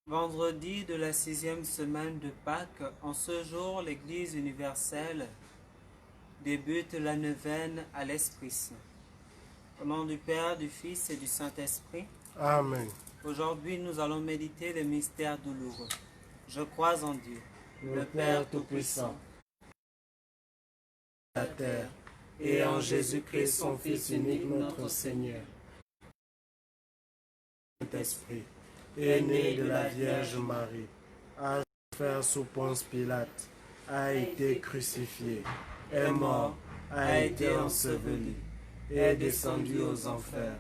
Vendredi de la 6e semaine de Pâques, en ce jour, l'Église universelle débute la neuvaine à l'Esprit Saint. Au nom du Père, du Fils et du Saint-Esprit. Amen. Aujourd'hui, nous allons méditer les mystères douloureux. Je crois en Dieu, Le Père Tout-Puissant, la terre, et en Jésus-Christ, son Fils unique, notre Seigneur. Saint-Esprit, est né de la Vierge Marie, a souffert sous Ponce Pilate, a été crucifié, est mort, a été enseveli, est descendu aux enfers.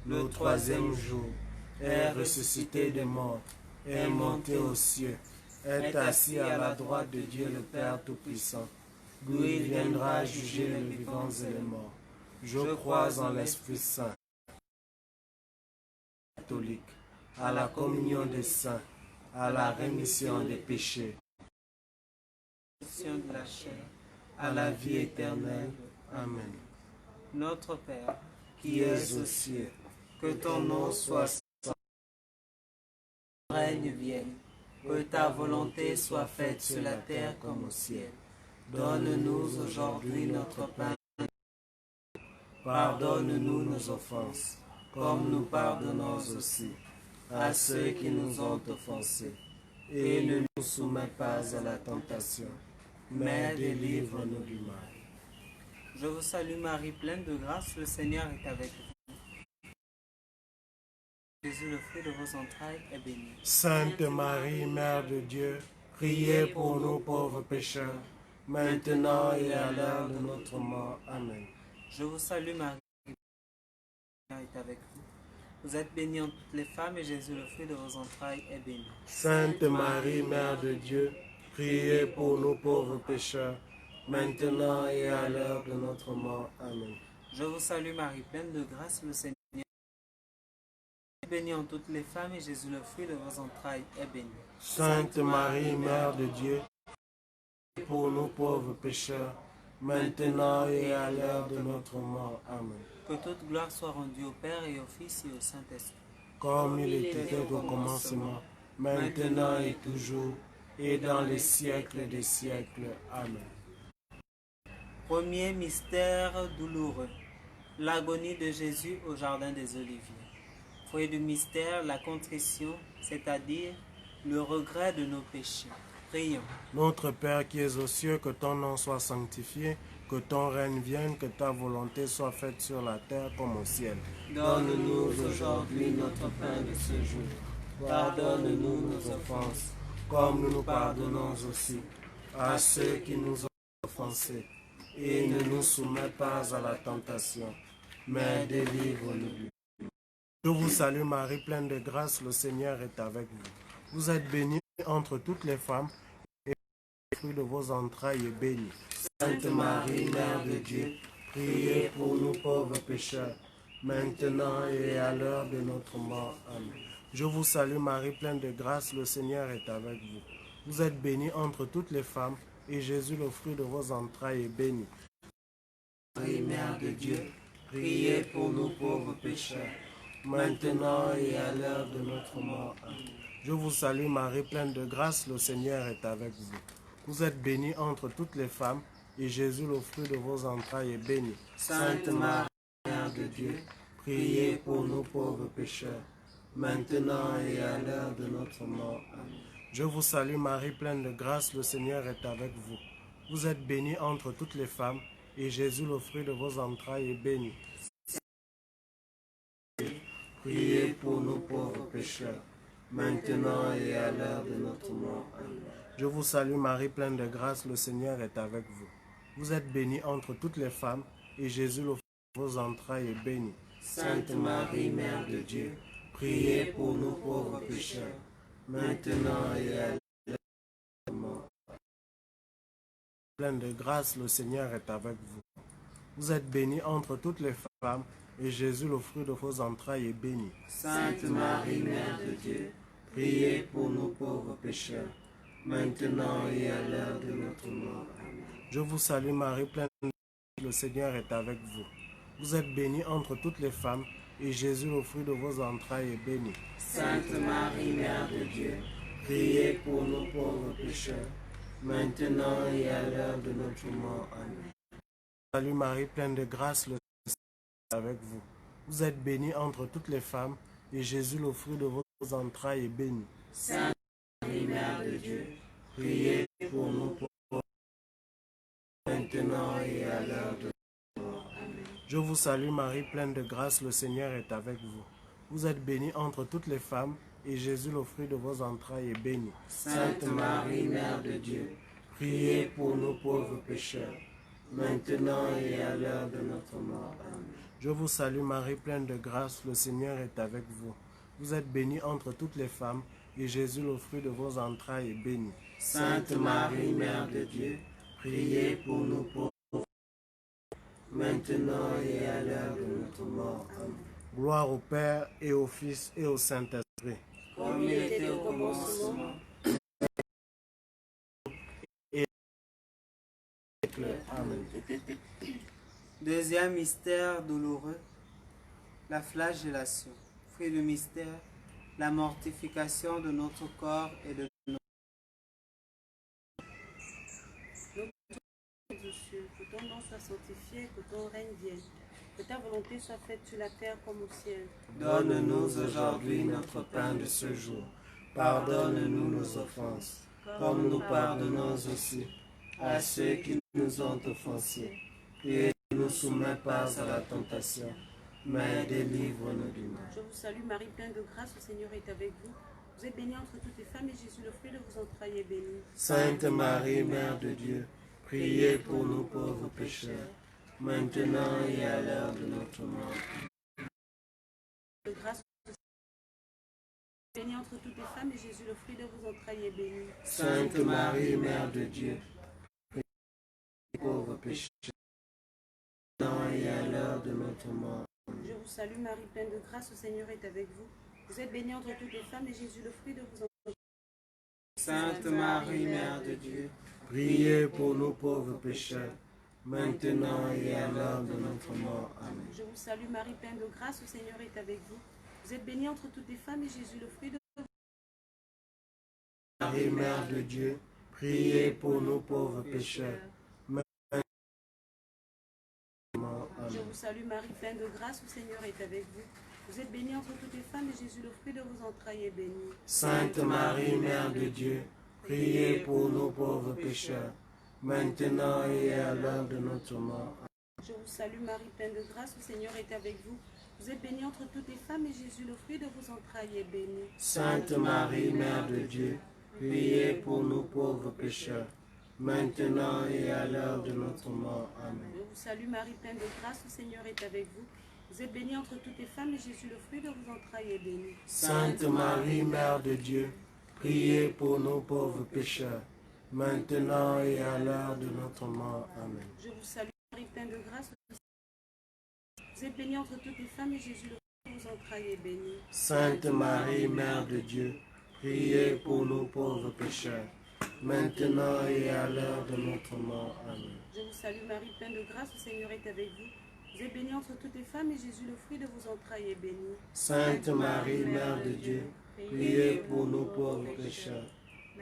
Le troisième jour, est ressuscité des morts, est monté aux cieux, est assis à la droite de Dieu le Père Tout-Puissant, d'où il viendra juger les vivants et les morts. Je crois en l'Esprit Saint, catholique, à la communion des saints, à la rémission des péchés, de la chair, à la vie éternelle. Amen. Notre Père, Qui es aux cieux, que ton nom soit saint, que ton règne vienne, que ta volonté soit faite sur la terre comme au ciel. Donne-nous aujourd'hui notre pain. Pardonne-nous nos offenses, comme nous pardonnons aussi à ceux qui nous ont offensés. Et ne nous soumets pas à la tentation, mais délivre-nous du mal. Je vous salue Marie, pleine de grâce, le Seigneur est avec vous. Jésus, le fruit de vos entrailles, est béni. Sainte Marie, Mère de Dieu, priez pour nous pauvres pécheurs, maintenant et à l'heure de notre mort. Amen. Je vous salue Marie, le Seigneur est avec vous. Vous êtes bénie entre toutes les femmes et Jésus, le fruit de vos entrailles, est béni. Sainte Marie, Mère de Dieu, priez pour nous pauvres pécheurs, maintenant et à l'heure de notre mort. Amen. Je vous salue Marie, pleine de grâce, le Seigneur est bénie entre toutes les femmes et Jésus, le fruit de vos entrailles, est béni. Sainte Marie, Mère de Dieu, priez pour nous pauvres pécheurs, maintenant et à l'heure de notre mort. Amen. Que toute gloire soit rendue au Père et au Fils et au Saint-Esprit. Comme il était au commencement, maintenant et toujours, et dans les siècles des siècles. Amen. Premier mystère douloureux, l'agonie de Jésus au Jardin des Oliviers. Fruit du mystère, la contrition, c'est-à-dire le regret de nos péchés. Prions. Notre Père qui es aux cieux, que ton nom soit sanctifié, que ton règne vienne, que ta volonté soit faite sur la terre comme au ciel. Donne-nous aujourd'hui notre pain de ce jour. Pardonne-nous nos offenses, comme nous nous pardonnons aussi à ceux qui nous ont offensés. Et ne nous soumets pas à la tentation, mais délivre-nous du mal. Je vous salue Marie, pleine de grâce, le Seigneur est avec vous. Vous êtes bénie entre toutes les femmes, et le fruit de vos entrailles est béni. Sainte Marie, Mère de Dieu, priez pour nous pauvres pécheurs, maintenant et à l'heure de notre mort. Amen. Je vous salue Marie, pleine de grâce, le Seigneur est avec vous. Vous êtes bénie entre toutes les femmes, et Jésus, le fruit de vos entrailles, est béni. Marie, Mère de Dieu, priez pour nous pauvres pécheurs, maintenant et à l'heure de notre mort. Amen. Je vous salue Marie, pleine de grâce, le Seigneur est avec vous. Vous êtes bénie entre toutes les femmes, et Jésus, le fruit de vos entrailles, est béni. Sainte Marie, Mère de Dieu, priez pour nous pauvres pécheurs, maintenant et à l'heure de notre mort. Amen. Je vous salue Marie, pleine de grâce, le Seigneur est avec vous. Vous êtes bénie entre toutes les femmes, et Jésus, le fruit de vos entrailles, est béni. Priez pour nous pauvres pécheurs, maintenant et à l'heure de notre mort. Amen. Je vous salue Marie, pleine de grâce, le Seigneur est avec vous. Vous êtes bénie entre toutes les femmes, et Jésus, le fruit de vos entrailles, est béni. Sainte Marie, Mère de Dieu, priez pour nous pauvres pécheurs, maintenant et à l'heure de notre mort. Pleine de grâce, le Seigneur est avec vous. Vous êtes bénie entre toutes les femmes, et Jésus, le fruit de vos entrailles, est béni. Sainte Marie, Mère de Dieu, priez pour nous pauvres pécheurs, maintenant et à l'heure de notre mort. Amen. Je vous salue Marie, pleine de grâce, le Seigneur est avec vous. Vous êtes bénie entre toutes les femmes, et Jésus, le fruit de vos entrailles, est béni. Sainte Marie, Mère de Dieu, Priez pour nous pauvres pécheurs, maintenant et à l'heure de notre mort. Amen. Salut Marie, pleine de grâce, le Seigneur est avec vous. Vous êtes bénie entre toutes les femmes, et Jésus, le fruit de vos entrailles, est béni. Sainte Marie, Mère de Dieu, Priez pour nous pauvres, maintenant et à l'heure de notre mort. Amen. Je vous salue Marie, pleine de grâce, le Seigneur est avec vous. Vous êtes bénie entre toutes les femmes, et Jésus, le fruit de vos entrailles, est béni. Sainte Marie, Mère de Dieu, priez pour nous pauvres pécheurs, maintenant et à l'heure de notre mort. Amen. Je vous salue Marie, pleine de grâce, le Seigneur est avec vous. Vous êtes bénie entre toutes les femmes, et Jésus, le fruit de vos entrailles, est béni. Sainte Marie, Mère de Dieu, priez pour nous pauvres, maintenant et à l'heure de notre mort. Amen. Gloire au Père, et au Fils, et au Saint-Esprit. Comme il était au commencement. Amen. Deuxième mystère douloureux, la flagellation. Fruit du mystère, la mortification de notre corps et de notre cieux, que ton nom soit sanctifié, que ton règne vienne, que ta volonté soit faite sur la terre comme au ciel. Donne-nous aujourd'hui notre pain de ce jour. Pardonne-nous nos offenses, comme nous pardonnons aussi à ceux qui nous ont offensés. Et ne nous soumets pas à la tentation, mais délivre-nous du mal. Je vous salue Marie, pleine de grâce, le Seigneur est avec vous. Vous êtes bénie entre toutes les femmes, et Jésus, le fruit de vos entrailles, est béni. Sainte Marie, Mère de Dieu, priez pour nous pauvres pécheurs, maintenant et à l'heure de notre mort. De grâce, bénie entre toutes les femmes, et Jésus, le fruit de vos entrailles, est béni. Sainte Marie, Mère de Dieu, priez pour nous pauvres pécheurs, maintenant et à l'heure de notre mort. Je vous salue Marie, pleine de grâce, le Seigneur est avec vous. Vous êtes bénie entre toutes les femmes, et Jésus, le fruit de vos entrailles. Sainte Marie, Mère de Dieu, priez pour nous pauvres pécheurs, maintenant et à l'heure de notre mort. Amen. Je vous salue Marie, pleine de grâce, le Seigneur est avec vous. Vous êtes bénie entre toutes les femmes, et Jésus, le fruit de vos entrailles. Marie, Mère de Dieu, priez pour nous pauvres pécheurs, maintenant et à l'heure de notre mort. Je Amen. vous salue Marie, pleine de grâce, le Seigneur est avec vous. Vous êtes bénie entre toutes les femmes, et Jésus, le fruit de vos entrailles, est béni. Sainte Marie, Mère de Dieu, priez pour nous pauvres pécheurs, maintenant et à l'heure de notre mort. Je vous salue Marie, pleine de grâce, le Seigneur est avec vous. Vous êtes bénie entre toutes les femmes, et Jésus, le fruit de vos entrailles, est béni. Sainte Marie, Mère de Dieu, priez pour nous pauvres pécheurs, maintenant et à l'heure de notre mort. Amen. Je vous salue Marie, pleine de grâce, le Seigneur est avec vous. Vous êtes bénie entre toutes les femmes, et Jésus, le fruit de vos entrailles, est béni. Sainte Marie, Mère de Dieu, priez pour nous pauvres pécheurs, maintenant et à l'heure de notre mort. Amen. Je vous salue Marie, pleine de grâce, vous êtes bénie entre toutes les femmes, et Jésus, le fruit de vos entrailles, est béni. Sainte Marie, Mère de Dieu, priez pour nous pauvres pécheurs, maintenant et à l'heure de notre mort. Amen. Je vous salue Marie, pleine de grâce, le Seigneur est avec vous. Vous êtes bénie entre toutes les femmes, et Jésus, le fruit de vos entrailles, est béni. Sainte Marie, Mère de Dieu, priez pour nous pauvres pécheurs,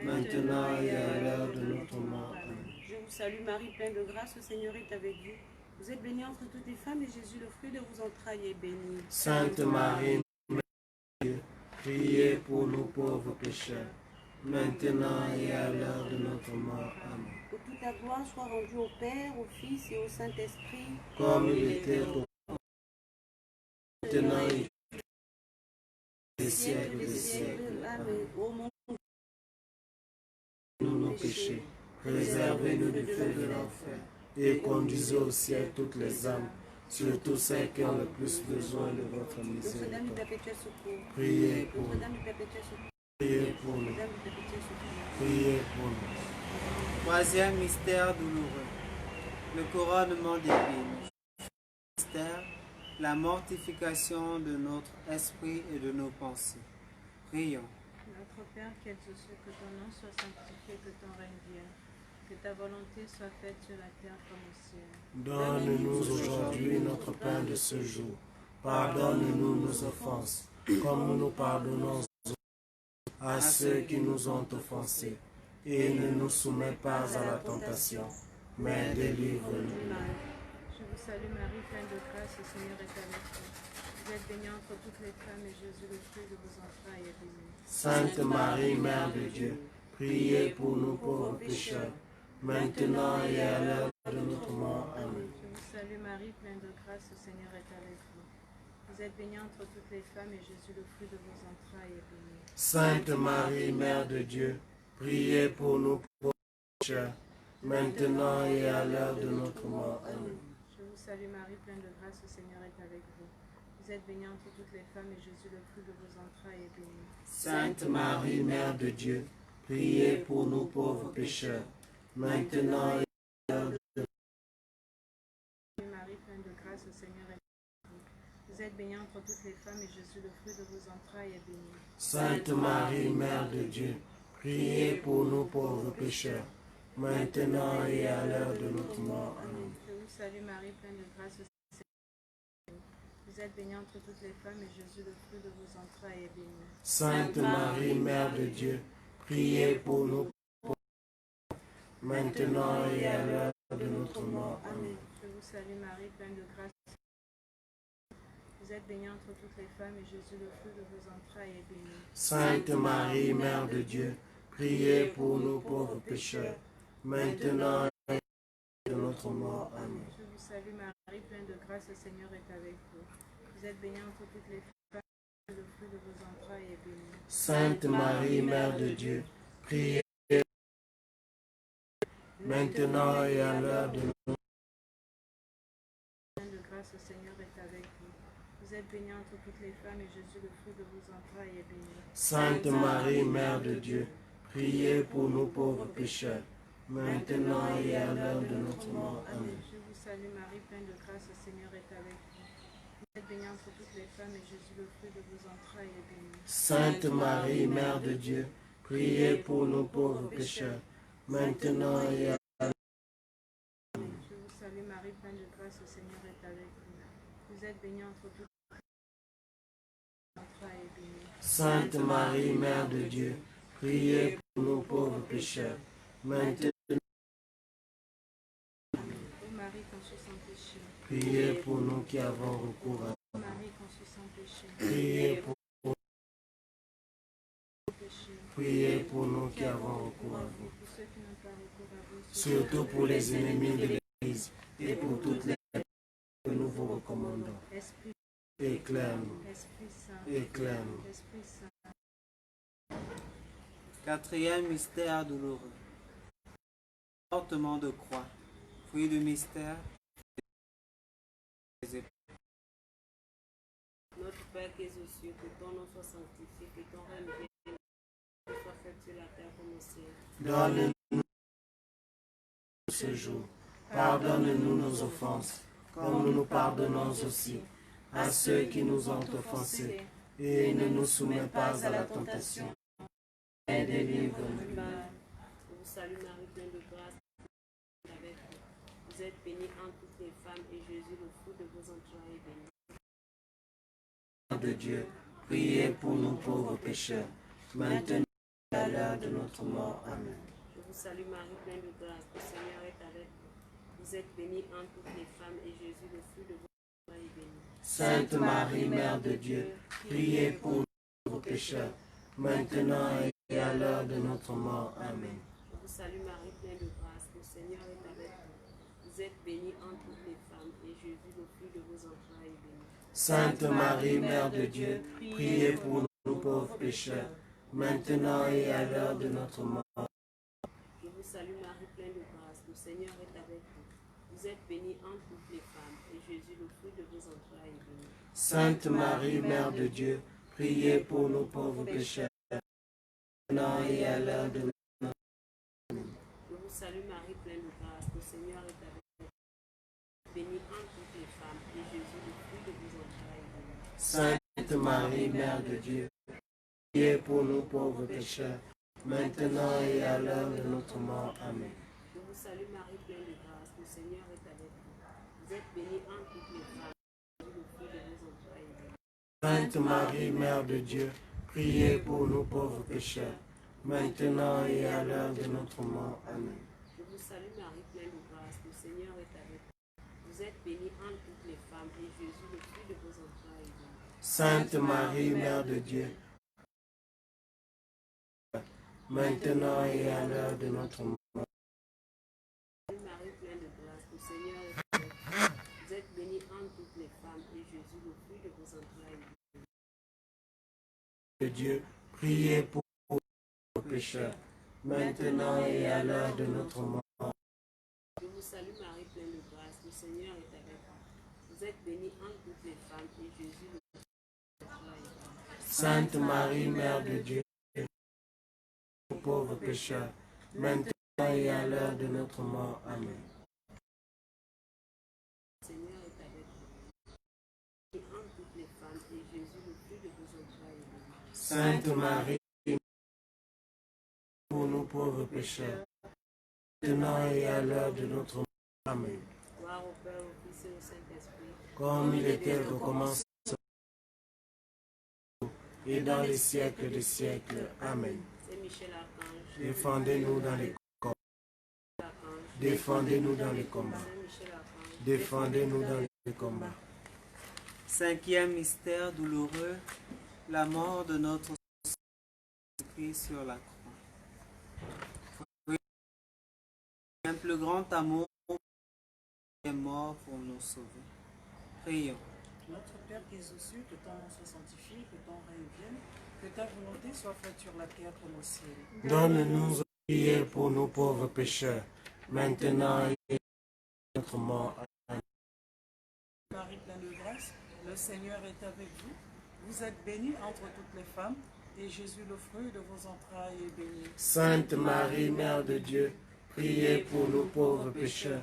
maintenant et à l'heure de notre mort. Amen. Je vous salue Marie, pleine de grâce, le Seigneur est avec vous. Vous êtes bénie entre toutes les femmes, et Jésus, le fruit de vos entrailles, est béni. Sainte Marie, Mère de Dieu, priez pour nous pauvres pécheurs, maintenant et à l'heure de notre mort. Amen. Que toute la gloire soit rendue au Père, au Fils et au Saint-Esprit, Comme il était au maintenant et des siècles des siècles. Amen. Ô mon Nous nos péchés, préservez-nous du feu de l'enfer et conduisez au ciel toutes les âmes, surtout celles qui ont le plus besoin de votre Notre-Dame du miséricorde. perpétuel secours. Priez pour nous. Notre-Dame du perpétuel secours. Priez pour nous. Notre-Dame du perpétuel secours. Priez pour nous. troisième mystère douloureux, le couronnement d'épines. Mystère, la mortification de notre esprit et de nos pensées. Prions. Notre Père qui es aux cieux, que ton nom soit sanctifié, que ton règne vienne, que ta volonté soit faite sur la terre comme au ciel. Donne-nous aujourd'hui notre pain de ce jour. Pardonne-nous nos offenses, comme nous pardonnons à ceux qui nous ont offensés. Et ne nous soumets pas à la tentation, mais délivre-nous du mal. Je vous salue Marie, pleine de grâce, le Seigneur est avec vous. Vous êtes bénie entre toutes les femmes et Jésus, le fruit de vos entrailles, est béni. Sainte Marie, Mère de Dieu, priez pour nous pauvres pécheurs, maintenant et à l'heure de notre mort. Amen. Je vous salue Marie, pleine de grâce, le Seigneur est avec vous. Vous êtes bénie entre toutes les femmes et Jésus, le fruit de vos entrailles, est béni. Sainte Marie, Mère de Dieu, priez pour nous pauvres pécheurs, maintenant et à l'heure de notre mort. Amen. Je vous salue Marie, pleine de grâce, le Seigneur est avec vous. Vous êtes bénie entre toutes les femmes et Jésus, le fruit de vos entrailles, est béni. Sainte Marie, Mère de Dieu, priez pour nous pauvres pécheurs, maintenant et à l'heure de notre mort. Marie, pleine de grâce, le Seigneur est avec vous. Vous êtes bénie entre toutes les femmes et Jésus, le fruit de vos entrailles, est béni. Sainte Marie, Mère de Dieu, priez pour nous pauvres pécheurs, maintenant et à l'heure de notre mort. Amen. Je vous salue Marie, pleine de grâce, le Seigneur est avec vous. Vous êtes bénie entre toutes les femmes et Jésus, le fruit de vos entrailles, est béni. Sainte Marie, Mère de Dieu, priez pour nous pauvres pécheurs, maintenant et à l'heure de notre mort. Amen. Je vous salue Marie, pleine de grâce. Vous êtes bénie entre toutes les femmes et Jésus, le fruit de vos entrailles, est béni. Sainte Marie, Mère de Dieu, priez pour nous pauvres pécheurs, maintenant et à l'heure de notre mort. Amen. Je vous salue Marie, pleine de grâce, le Seigneur est avec vous. Vous êtes bénie entre toutes les femmes et le fruit de vos entrailles, est béni. Sainte Marie, Mère de Dieu, priez maintenant et à l'heure de notre mort. Pleine de grâce, le Seigneur est avec vous. Vous êtes bénie entre toutes les femmes et Jésus, le fruit de vos entrailles, est béni. Sainte Marie, Mère de Dieu, priez pour nous pauvres pécheurs, maintenant et à l'heure de notre mort. Amen. Je vous salue Marie, pleine de grâce, le Seigneur est avec vous. Vous êtes bénie entre toutes les femmes et Jésus, le fruit de vos entrailles, est béni. Sainte Marie, Mère de Dieu, priez pour nous pauvres pécheurs, maintenant et à l'heure de notre mort. Je vous salue Marie, pleine de grâce, le Seigneur est avec vous. Vous êtes bénie entre toutes les entrailles, est béni. Sainte Marie, Mère de Dieu, priez pour nous pauvres pécheurs, maintenant. Ô Marie, conçue sans péché. Priez pour nous qui avons recours à Ô Marie, conçue sans péché. Priez pour Péché. Priez pour nous qui avons recours à vous. Pour ceux qui n'ont pas recours à vous, Surtout pour les ennemis de l'Église et pour toutes les que nous vous recommandons. Esprit, Éclaire-nous, Esprit Saint, éclaire-nous. Esprit Saint. Quatrième mystère douloureux. Portement de croix. Fruit du mystère. Notre Père qui es aux cieux, que ton nom soit sanctifié, que ton règne vienne, que soit fait sur la terre comme au ciel. Donne-nous ce jour. Pardonne-nous nos offenses, comme nous nous pardonnons aussi à ceux qui nous ont offensés. Et ne nous soumets pas à la tentation, mais délivre-nous du mal. Je vous salue Marie, pleine de grâce, avec vous. Vous êtes bénie entre toutes les femmes, et Jésus, le fruit de vos entrailles, est béni. De Dieu, priez pour nous pauvres pécheurs, maintenant et à l'heure de notre mort. Amen. Je vous salue Marie, pleine de grâce, le Seigneur est avec vous. Vous êtes bénie entre toutes les femmes, et Jésus, le fruit de vos entrailles, est béni. Sainte Marie, Mère de Dieu, priez pour nous pauvres pécheurs, maintenant et à l'heure de notre mort. Amen. Je vous salue Marie, pleine de grâce, le Seigneur est avec vous. Vous êtes bénie entre toutes les femmes, et Jésus, le fruit de vos entrailles, est béni. Sainte Marie, Mère de Dieu, priez pour nous pauvres pécheurs, maintenant et à l'heure de notre mort. Je vous salue Marie, pleine de grâce, le Seigneur est avec vous. Vous êtes bénie entre toutes les femmes, et Jésus, le fruit de vos entrailles, est béni. Sainte Marie, Mère de Dieu, priez pour nous pauvres pécheurs, maintenant et à l'heure de notre mort. Je vous salue Marie, pleine de grâce, le Seigneur est avec vous. Bénie entre toutes les femmes, et Jésus, le fruit de vos entrailles, est béni. Sainte Marie, Mère de Dieu, priez pour nous pauvres pécheurs, maintenant et à l'heure de notre mort. Amen. Je vous salue Marie, pleine de grâce, le Seigneur est avec vous. Vous êtes bénie entre toutes les femmes, et Jésus, le fruit de vos entrailles, Sainte Marie, Mère de Dieu, priez pour nous pauvres pécheurs, maintenant et à l'heure de notre mort. Amen. Je vous salue Marie, pleine de grâce, le Seigneur est avec vous. Vous êtes bénie entre toutes les femmes, et Jésus, le fruit de vos entrailles, est béni. Sainte Marie, Mère de Dieu, maintenant et à l'heure de notre mort. Marie, pleine de grâce, le Seigneur est avec vous. Vous êtes bénie entre toutes les femmes, et Jésus, le fruit de vos entrailles, est béni. De Dieu, priez pour nos pécheurs, maintenant et à l'heure de notre mort. Je vous salue Marie, pleine de grâce, le Seigneur est avec vous. Vous êtes bénie entre toutes les femmes, et Jésus, le fruit de vos entrailles, est béni. Sainte Marie, Mère de Dieu, nos pauvres pécheurs, maintenant et à l'heure de notre mort. Amen. Le Seigneur est avec vous. Et entre toutes les femmes, et Jésus, le fruit de vos entrailles, est béni. Sainte Marie, pour nos pauvres pécheurs, maintenant et à l'heure de notre mort. Amen. Gloire au Père, au Fils et au Saint-Esprit. Comme il était au commencement, et dans les siècles des siècles. Amen. Saint Michel Archange. Défendez-nous dans les combats. Archange. Défendez-nous dans les combats. Saint Michel Archange. Défendez-nous dans les combats. Cinquième mystère douloureux, la mort de notre Christ sur la croix. Un plus grand amour est mort pour nous sauver. Prions. Notre Père qui es aux cieux, que ton nom soit sanctifié, que ton règne vienne, que ta volonté soit faite sur la terre comme au ciel. Donne-nous à prier pour nos pauvres pécheurs, maintenant et à notre mort. Marie pleine de grâce, le Seigneur est avec vous. Vous êtes bénie entre toutes les femmes, et Jésus, le fruit de vos entrailles, est béni. Sainte Marie, Mère de Dieu, priez pour nos pauvres pécheurs,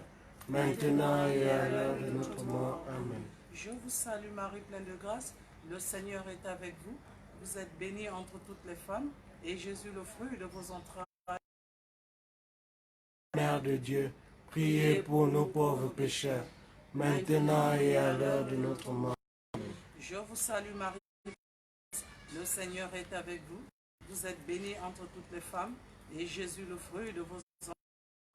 maintenant et à l'heure de notre mort. Amen. Je vous salue Marie pleine de grâce, le Seigneur est avec vous. Vous êtes bénie entre toutes les femmes, et Jésus, le fruit de vos entrailles. Mère de Dieu, priez pour nos pauvres pécheurs, maintenant et à l'heure de notre mort. Je vous salue Marie, le Seigneur est avec vous. Vous êtes bénie entre toutes les femmes, et Jésus, le fruit de vos entrailles,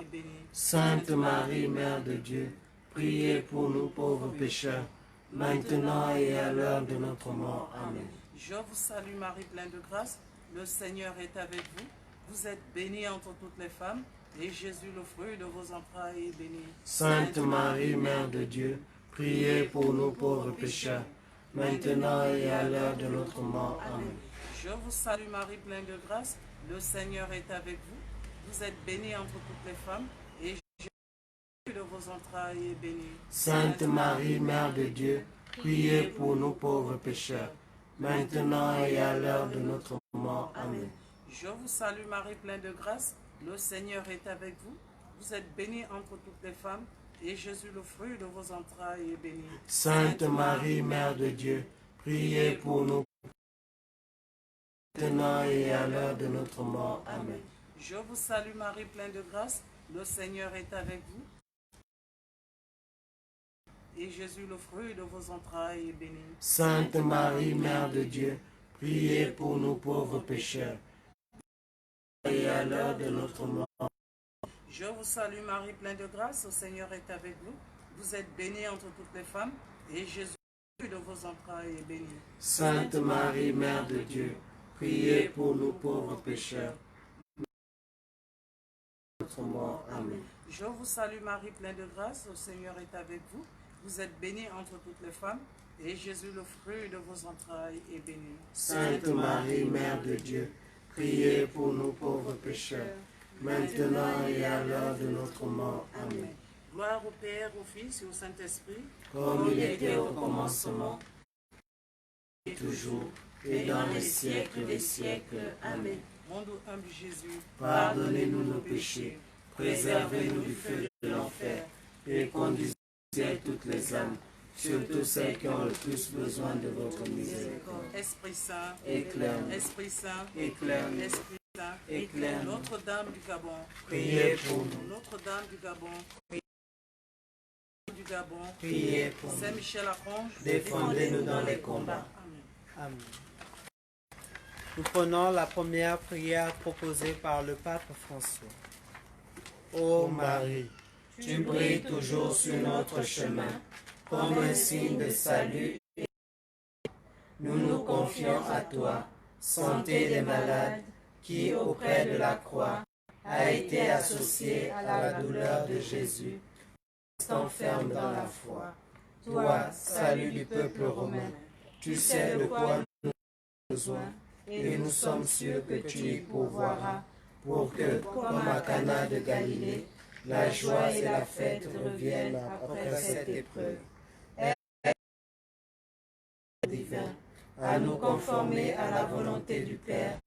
est béni. Sainte Marie, Mère de Dieu, priez pour nous pauvres pécheurs, maintenant et à l'heure de notre mort. Amen. Je vous salue Marie pleine de grâce, le Seigneur est avec vous. Vous êtes bénie entre toutes les femmes, et Jésus, le fruit de vos entrailles, est béni. Sainte Marie, Mère de Dieu, priez pour nous pauvres pécheurs, maintenant et à l'heure de notre mort. Amen. Je vous salue Marie pleine de grâce, le Seigneur est avec vous. Vous êtes bénie entre toutes les femmes, et Jésus, le fruit de vos entrailles, est béni. Sainte Marie, Mère de Dieu, priez pour nous pauvres pécheurs, maintenant et à l'heure de notre mort. Amen. Je vous salue Marie pleine de grâce, le Seigneur est avec vous. Vous êtes bénie entre toutes les femmes, et Jésus, le fruit de vos entrailles, est béni. Sainte Marie, Mère de Dieu, priez pour nous maintenant et à l'heure de notre mort. Amen. Je vous salue Marie pleine de grâce, le Seigneur est avec vous. Et Jésus, le fruit de vos entrailles, est béni. Sainte Marie, Mère de Dieu, priez pour nous pauvres pécheurs, et à l'heure de notre mort. Je vous salue Marie pleine de grâce, le Seigneur est avec vous. Vous êtes bénie entre toutes les femmes, et Jésus, le fruit de vos entrailles, est béni. Sainte Marie, Mère de Dieu, priez pour nous pauvres pécheurs, notre mort. Amen. Je vous salue Marie pleine de grâce, le Seigneur est avec vous. Vous êtes bénie entre toutes les femmes, et Jésus, le fruit de vos entrailles, est béni. Sainte Marie, Mère de Dieu, priez pour nous pauvres pécheurs, maintenant et à l'heure de notre mort. Amen. Gloire au Père, au Fils et au Saint-Esprit, Comme il était au commencement, et toujours, et dans les siècles des siècles. Amen. Mon doux humble Jésus, Pardonnez-nous nos péchés, préservez-nous du feu de l'enfer, et conduisez toutes les âmes, surtout celles qui ont le plus besoin de votre miséricorde. Esprit Saint, Éclaire-nous. Esprit Saint, Éclaire-nous. Esprit Saint, Éclaire-nous. Notre-Dame du Gabon, Priez pour nous. Notre-Dame du Gabon, du Gabon, Priez pour Saint nous. Michel Archange, Défendez-nous dans les combats. Amen. Amen. Nous prenons la première prière proposée par le pape François. Ô Marie, tu brilles toujours sur notre chemin comme un signe de salut. Nous nous confions à toi, santé des malades, qui auprès de la croix a été associée à la douleur de Jésus, restant ferme dans la foi. Toi, salut du peuple romain, tu sais de quoi nous avons besoin, et nous sommes sûrs que tu y pourvoiras, pour que, comme à Cana de Galilée, la joie et la fête reviennent après cette épreuve. Aide divin à nous conformer à la volonté du Père,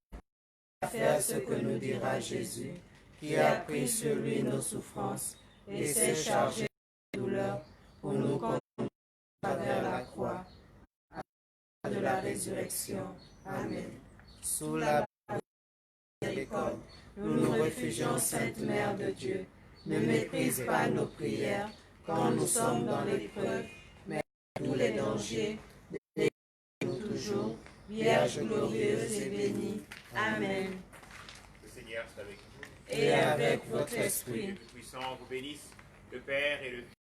à faire ce que nous dira Jésus, qui a pris sur lui nos souffrances et s'est chargé de douleurs pour nous conduire vers la croix de la résurrection. Amen. Sous la miséricorde, nous nous réfugions, Sainte Mère de Dieu. Ne méprise pas nos prières quand nous sommes dans l'épreuve, mais tous les dangers, délivrez-nous toujours, Vierge glorieuse et bénie. Amen. Le Seigneur est avec vous. Et avec votre esprit. Que le Tout-Puissant vous bénisse, le Père et le Fils.